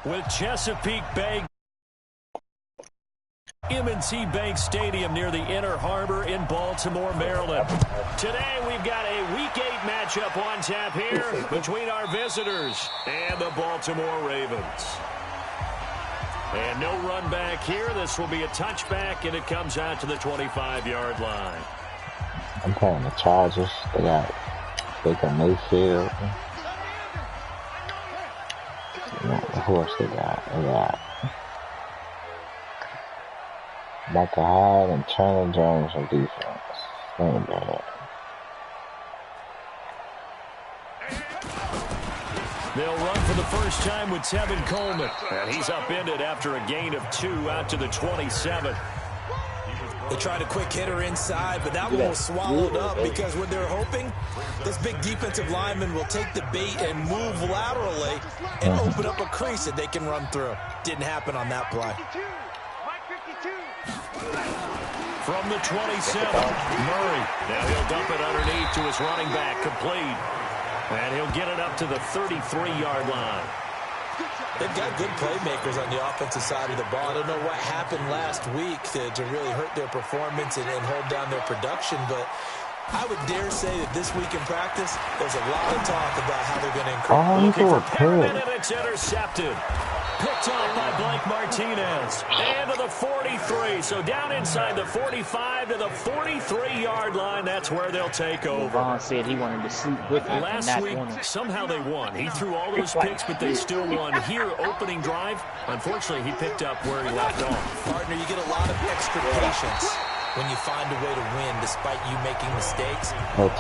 With Chesapeake Bay, M&T Bank Stadium near the Inner Harbor in Baltimore, Maryland. Today we've got a Week 8 matchup on tap here between our visitors and the Baltimore Ravens. And no run back here. This will be a touchback, and it comes out to the 25-yard line. I'm playing the Chargers. They got Baker Mayfield. Who else they got? They got Michael Hyde and Turner Jones on defense. Ain't bad. They'll run for the first time with Tevin Coleman. And he's upended after a gain of 2 out to the 27. They tried a quick hitter inside, but that one was swallowed up because what they're hoping, this big defensive lineman will take the bait and move laterally and open up a crease that they can run through. Didn't happen on that play. From the 27, Murray. Now he'll dump it underneath to his running back, complete. And he'll get it up to the 33-yard line. They've got good playmakers on the offensive side of the ball. I don't know what happened last week to really hurt their performance and hold down their production, but I would dare say that this week in practice, there's a lot of talk about how they're going to increase. Looking for Perriman, and it's intercepted. Picked off by Blake Martinez. And to the 43. So down inside the 45 to the 43-yard line. That's where they'll take over. Vaughn said he wanted to sleep with him. Last week, somehow they won. He threw all those picks, but they still won. Here, opening drive, unfortunately, he picked up where he left off. Partner, you get a lot of extra patience when you find a way to win despite you making mistakes. Well,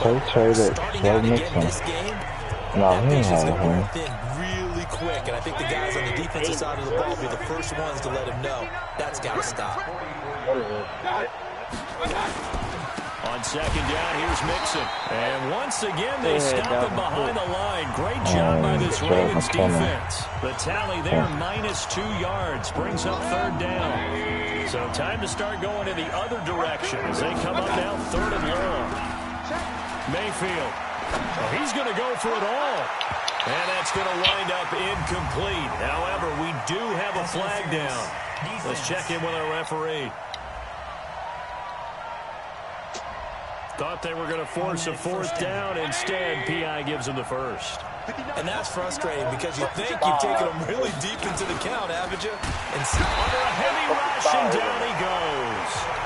starting out again this game, that patience is going to thin really quick, and I think the guys on the defensive side of the ball will be the first ones to let him know that's got to stop. On second down, here's Mixon. And once again, they stop him behind the line. Great job by this Ravens defense. The tally there, -2 yards, brings up third down. So time to start going in the other direction as they come up now third and long. Mayfield. Oh, he's going to go for it all. And that's going to wind up incomplete. However, we do have a flag down. Let's check in with our referee. Thought they were going to force a fourth down. Instead, P.I. gives them the first. And that's frustrating because you think you've taken them really deep into the count, haven't you? And under a heavy rush, and down he goes.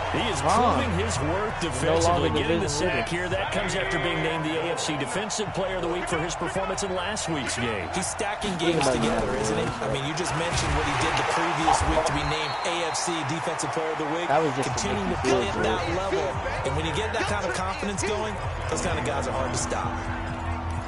He is proving his worth defensively, getting the sack here. That comes after being named the AFC Defensive Player of the Week for his performance in last week's game. He's stacking games together, isn't he? I mean, you just mentioned what he did the previous week to be named AFC Defensive Player of the Week. Continuing to play at that level. And when you get that kind of confidence going, those kind of guys are hard to stop.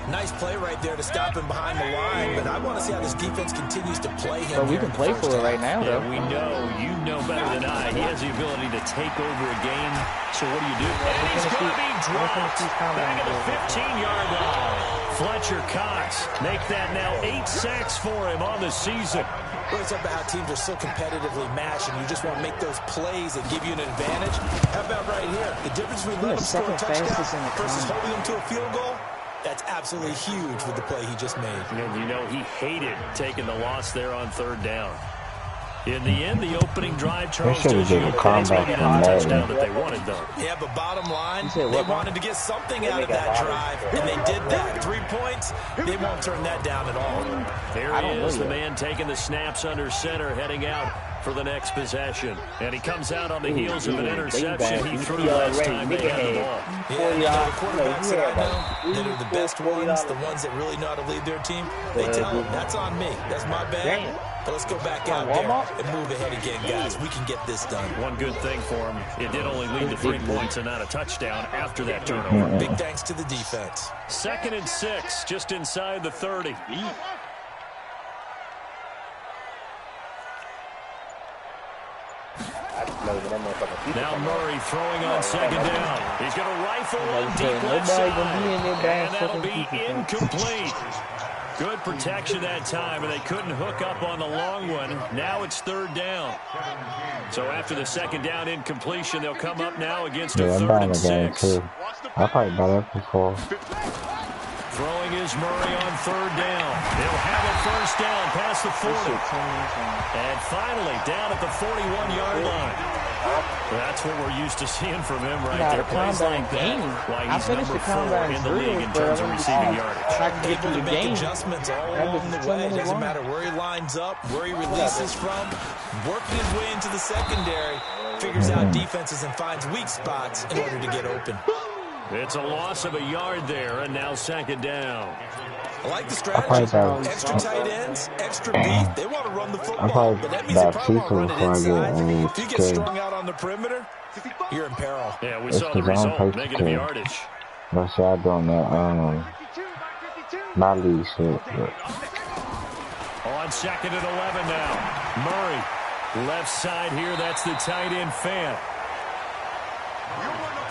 Nice play right there to stop him behind the line, but I want to see how this defense continues to play him. But we can play for it right now, though. Yeah, we know. You know better than I. He has the ability to take over a game. So what do? And he's going to be dropped back at the 15-yard line. Fletcher Cox make that now 8 sacks for him on the season. Well, it's about how teams are so competitively matched, and you just want to make those plays that give you an advantage. How about right here? The difference between letting them score a touchdown versus holding them to a field goal. That's absolutely huge with the play he just made. And you know, he hated taking the loss there on third down. In the end, the opening drive, Charles should have given a comeback from that touchdown that they wanted, though. Yeah, but bottom line, they wanted to get something out of that drive, and they did that. 3 points, they won't turn that down at all. There he is, the man taking the snaps under center, heading out for the next possession. And he comes out on the heels of an interception he threw last time they had the ball. Yeah, you know, the quarterbacks that I know that are the best ones, the ones that really know how to lead their team, they tell them, that's on me. That's my bad. But let's go back out there and move ahead again, guys. We can get this done. One good thing for him, it did only lead to 3 points and not a touchdown after that turnover. Big thanks to the defense. 2nd and 6, just inside the 30. Now Murray throwing on second down. He's going to rifle one deep left side. And that'll be incomplete. Good protection that time, and they couldn't hook up on the long one. Now it's third down. So after the second down incompletion, they'll come up now against a 3rd and 6. I probably got that before. Throwing is Murray on third down. He'll have a first down past the 40. And finally, down at the 41-yard line. That's what we're used to seeing from him right there. Plays like that. Why he's number 4 in the league in terms of receiving yardage. Able to make adjustments all along the way. It doesn't matter where he lines up, where he releases from. Working his way into the secondary. Figures out defenses and finds weak spots in order to get open. It's a loss of a yard there, and now second down. I like the strategy. Extra tight ends, extra beef. They want to run the football, but that means they probably want to run it inside. If you get strung out on the perimeter, you're in peril. Yeah, we saw the result, negative yardage. That's what I don't know. My league shit. On second and 11 now. Murray, left side here. That's the tight end Fant.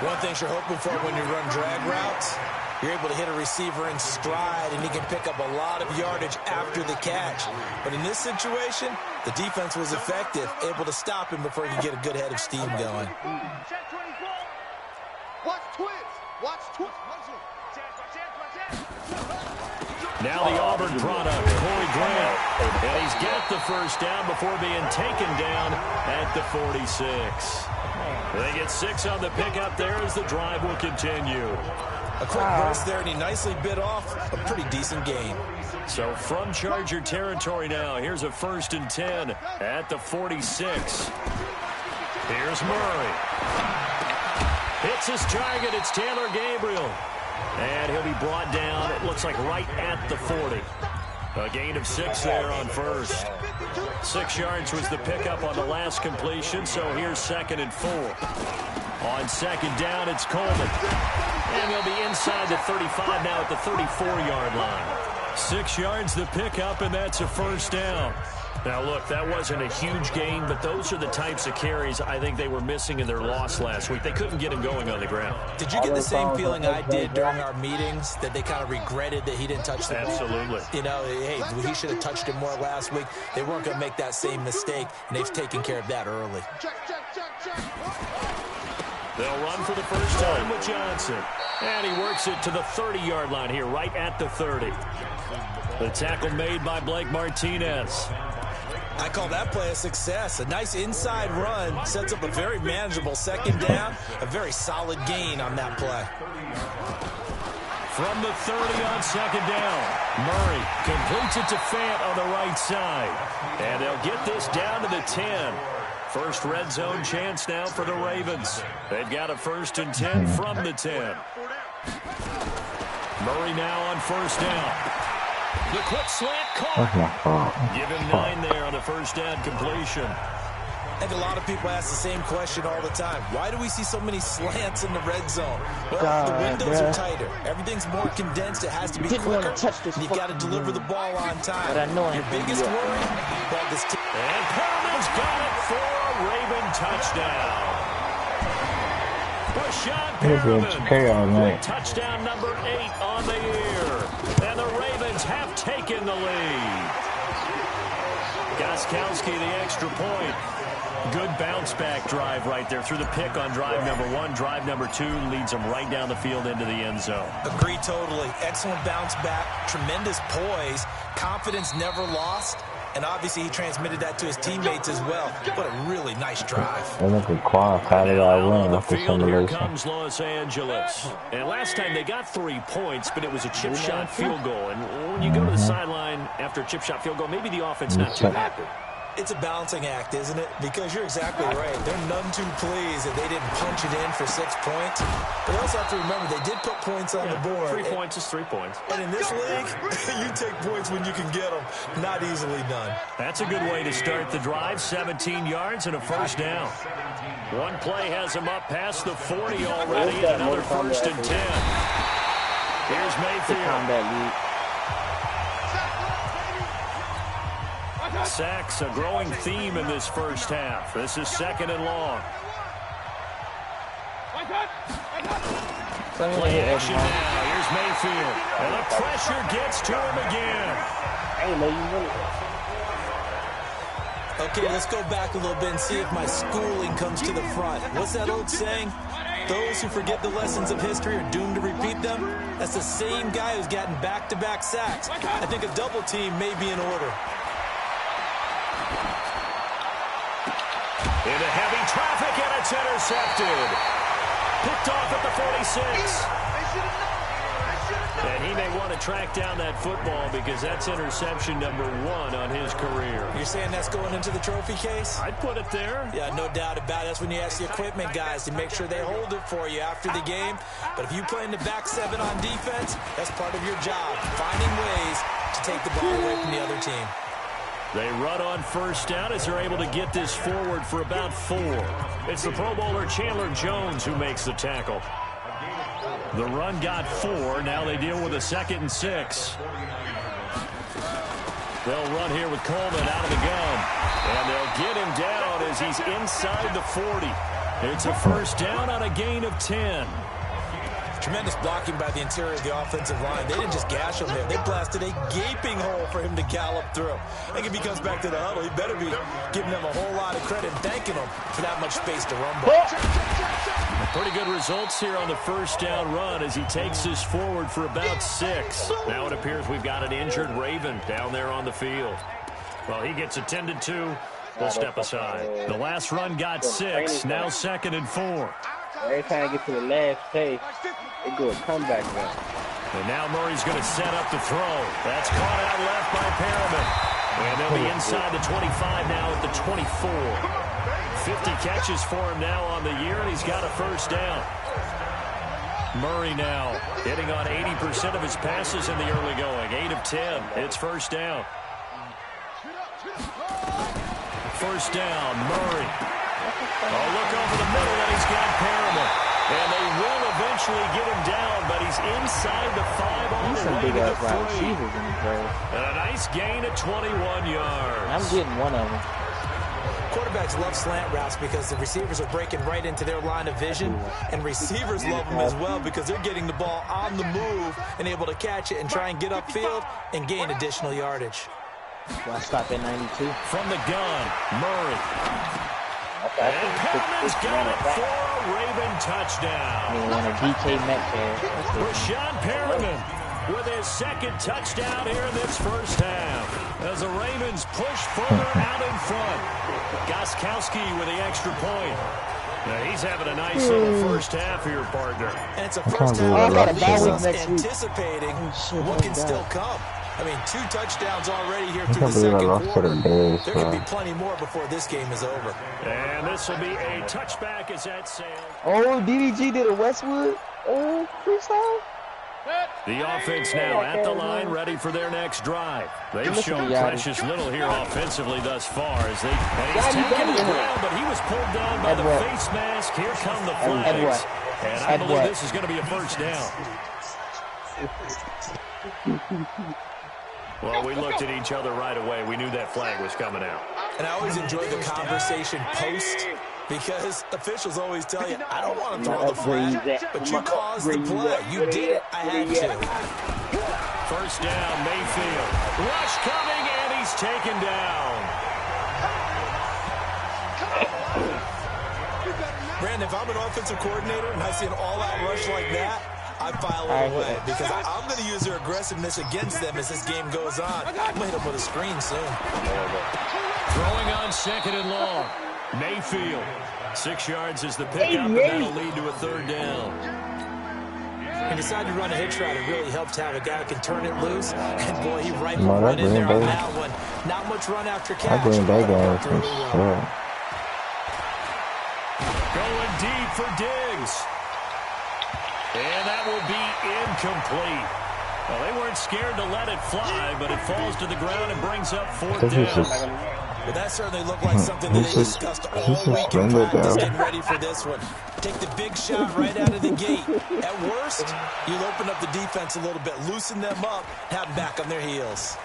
One thing you're hoping for when you run drag routes, you're able to hit a receiver in stride, and he can pick up a lot of yardage after the catch. But in this situation, the defense was effective, able to stop him before he could get a good head of steam going. Now the Auburn product, Corey Grant. And he's got the first down before being taken down at the 46. They get 6 on the pickup there as the drive will continue. A quick burst there, and he nicely bit off a pretty decent gain. So from Charger territory now, here's a 1st and 10 at the 46. Here's Murray. Hits his target. It's Taylor Gabriel. And he'll be brought down, it looks like, right at the 40. A gain of 6 there on first. 6 yards was the pickup on the last completion, so here's 2nd and 4. On second down, it's Coleman. And he'll be inside the 35 now at the 34-yard line. 6 yards the pickup, and that's a first down. Now, look, that wasn't a huge gain, but those are the types of carries I think they were missing in their loss last week. They couldn't get him going on the ground. Did you get the same feeling I did during our meetings, that they kind of regretted that he didn't touch the ball? Absolutely. You know, hey, he should have touched it more last week. They weren't going to make that same mistake, and they've taken care of that early. They'll run for the first time with Johnson. And he works it to the 30-yard line here, right at the 30. The tackle made by Blake Martinez. I call that play a success. A nice inside run sets up a very manageable second down. A very solid gain on that play. From the 30 on second down, Murray completes it to Fant on the right side. And they'll get this down to the 10. First red zone chance now for the Ravens. They've got a 1st and 10 from the 10. Murray now on first down. The quick slant caught. Give him 9 there on the first down completion. I think a lot of people ask the same question all the time. Why do we see so many slants in the red zone? Well, the windows are tighter. Everything's more condensed. It has to be quicker. You've got to deliver the ball on time. Your biggest worry? Well, this team. And Perriman's got it for a Raven touchdown. Rashad Perriman, touchdown number 8 on the year. And the Ravens have taken the lead. Gostkowski, the extra point. Good bounce-back drive right there through the pick on drive number 1. Drive number 2 leads them right down the field into the end zone. Agree totally. Excellent bounce-back. Tremendous poise. Confidence never lost. And obviously he transmitted that to his teammates as well. What a really nice drive. On the field, here comes Los Angeles. And last time they got 3 points, but it was a chip shot field goal. And when you go to the sideline after a chip shot field goal, maybe the offense not too happy. It's a balancing act, isn't it? Because you're exactly right. They're none too pleased that they didn't punch it in for 6 points. But you also have to remember they did put points on the board. 3 points is 3 points. And in this league, you take points when you can get them. Not easily done. That's a good way to start the drive. 17 yards and a first down. One play has them up past the 40 already. And another 1st and 10. Here's Mayfield. Sacks, a growing theme in this first half. This is 2nd and long. Play action now. Here's Mayfield. And the pressure gets to him again. Okay, let's go back a little bit and see if my schooling comes to the front. What's that old saying? Those who forget the lessons of history are doomed to repeat them. That's the same guy who's gotten back-to-back sacks. I think a double team may be in order. Into heavy traffic, and it's intercepted. Picked off at the 46. And he may want to track down that football because that's interception number 1 on his career. You're saying that's going into the trophy case? I'd put it there. Yeah, no doubt about it. That's when you ask the equipment guys to make sure they hold it for you after the game. But if you play in the back 7 on defense, that's part of your job, finding ways to take the ball away from the other team. They run on first down as they're able to get this forward for about 4. It's the Pro Bowler Chandler Jones who makes the tackle. The run got 4. Now they deal with a 2nd and 6. They'll run here with Coleman out of the gun. And they'll get him down as he's inside the 40. It's a first down on a gain of 10. Tremendous blocking by the interior of the offensive line. They didn't just gash him there. They blasted a gaping hole for him to gallop through. I think if he comes back to the huddle, he better be giving them a whole lot of credit and thanking them for that much space to run by. Pretty good results here on the first down run as he takes this forward for about 6. Now it appears we've got an injured Raven down there on the field. Well, he gets attended to. We'll step aside. The last run got 6. Now 2nd and 4. Every time I get to the last play, they do a comeback now. And now Murray's going to set up the throw. That's caught out left by Perriman. And they'll be inside the 25 now at the 24. 50 catches for him now on the year, and he's got a first down. Murray now hitting on 80% of his passes in the early going. 8 of 10. It's first down. First down, Murray. Oh, look over the middle, and he's got Perriman. And they will eventually get him down, but he's inside the 5 all the way to the 3. And a nice gain at 21 yards. I'm getting one of them. Quarterbacks love slant routes because the receivers are breaking right into their line of vision, and receivers love them as well because they're getting the ball on the move and able to catch it and try and get upfield and gain additional yardage. Well, I stopped at 92. From the gun, Murray. And Perriman's got it for a Raven touchdown. You want a DK Metcalf. Rashad Perriman with his 2nd touchdown here in this first half as the Ravens push further out in front. Gostkowski with the extra point. Now he's having a nice little first half here, partner. And it's a first half that leaves us anticipating what can still come. I mean, 2 touchdowns already here through the 2nd quarter. There could be plenty more before this game is over. And this will be a touchback as that sails. Oh, DDG did a Westwood freestyle. The offense now at the line, ready for their next drive. They've shown precious little here offensively thus far as and he's taken the ground, but he was pulled down by the face mask. Here come the flags. And I believe this is going to be a first down. Well, we looked at each other right away. We knew that flag was coming out. And I always enjoy the conversation post because officials always tell you, I don't want to throw the flag, but you caused the play. You did it. I had to. First down, Mayfield. Rush coming, and he's taken down. Brandon, if I'm an offensive coordinator and I see an all-out rush like that, I file it away because I'm going to use their aggressiveness against them as this game goes on. I'm going to hit them with a screen soon. Throwing on 2nd and long. Mayfield. 6 yards is the pickup, and that'll lead to a 3rd down. He decided to run a hitch route. It really helped to have a guy who can turn it loose. And, boy, he right in there on that one. Not much run after catch. Going deep for Diggs. And that will be incomplete. Well, they weren't scared to let it fly, but it falls to the ground and brings up 4th down. Well, that certainly looked like something that they discussed all week in practice, getting ready for this one. Take the big shot right out of the gate. At worst, you'll open up the defense a little bit, loosen them up, have them back on their heels.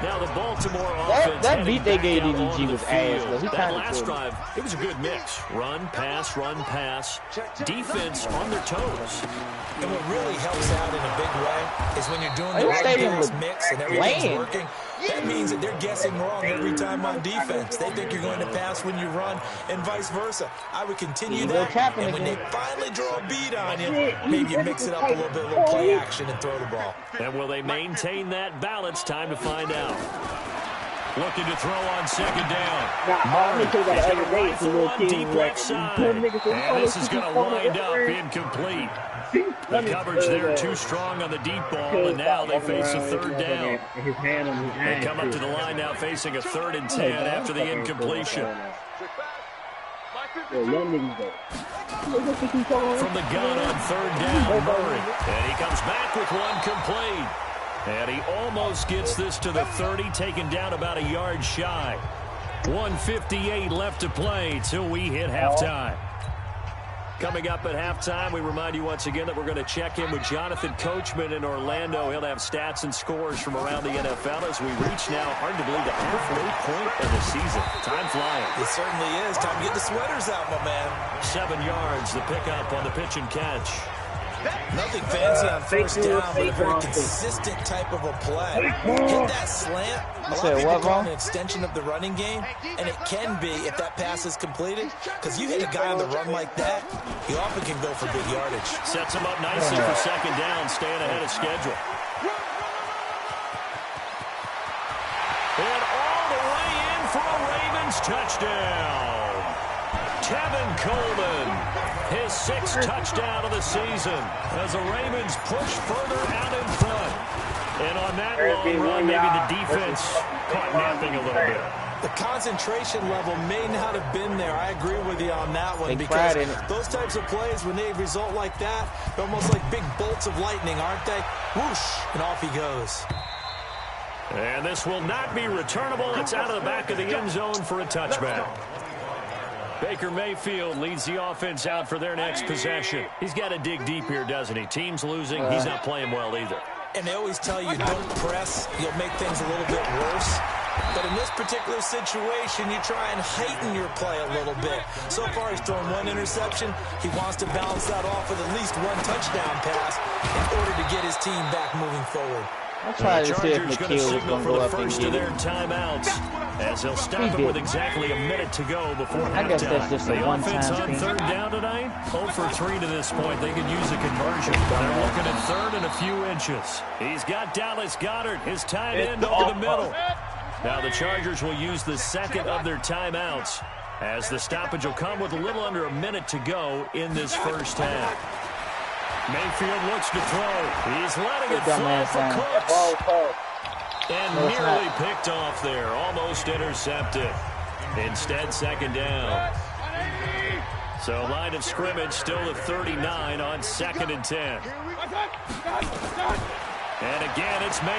Now the Baltimore offense that beat they gave DDG was ass. That last drive, it was a good mix. Run, pass, defense on their toes. And what really helps out in a big way is when you're doing the right pass mix and everything's working. That means that they're guessing wrong every time on defense. They think you're going to pass when you run and vice versa. I would continue that. And when they finally draw a beat on you, maybe you mix it up a little bit, a little play action and throw the ball. And will they maintain that balance? Time to find out. Looking to throw on second down. Murray is going to rifle on deep left side. And this is going to wind up incomplete. The coverage there too strong on the deep ball, and now they face a third down. They come up to the line now facing a 3rd and 10 after the incompletion. From the gun on 3rd down, Murray. And he comes back with one complete. And he almost gets this to the 30, taken down about a yard shy. 1:58 left to play till we hit halftime. Coming up at halftime, we remind you once again that we're going to check in with Jonathan Coachman in Orlando. He'll have stats and scores from around the NFL as we reach now, hard to believe, the halfway point of the season. Time flying. It certainly is. Time to get the sweaters out, my man. 7 yards, the pickup on the pitch and catch. Nothing fancy on first down, but a very consistent type of a play. Hit that slant. A lot of people call it an extension of the running game, and it can be if that pass is completed, because you hit a guy on the run like that, he often can go for good yardage. Sets him up nicely for second down, staying ahead of schedule. And all the way in for a Ravens touchdown. Tevin Coleman, his 6th touchdown of the season as the Ravens push further out in front. And on that long run, maybe the defense caught napping a little bit. The concentration level may not have been there. I agree with you on that one, because those types of plays, when they result like that, they're almost like big bolts of lightning, aren't they? Whoosh, and off he goes. And this will not be returnable. It's out of the back of the end zone for a touchback. Baker Mayfield leads the offense out for their next possession. He's got to dig deep here, doesn't he? Team's losing. He's not playing well either. And they always tell you, don't press. You'll make things a little bit worse. But in this particular situation, you try and heighten your play a little bit. So far, he's thrown 1 interception. He wants to balance that off with at least 1 touchdown pass in order to get his team back moving forward. I'll try to see if McKeel is going to go up and get their timeouts, as he'll stop it with exactly a minute to go before halftime. I guess that's just a one-time on thing. 3rd down tonight, 0 for 3 to this point. They could use a conversion. They're looking at 3rd and a few inches. He's got Dallas Goedert, his tight end, over the middle. Now the Chargers will use the 2nd of their timeouts, as the stoppage will come with a little under a minute to go in this first half. Mayfield looks to throw. He's letting it fly for Cooks. And nearly picked off there. Almost intercepted. Instead, second down. So line of scrimmage still at 39 on 2nd and 10. And again, it's Mayfield.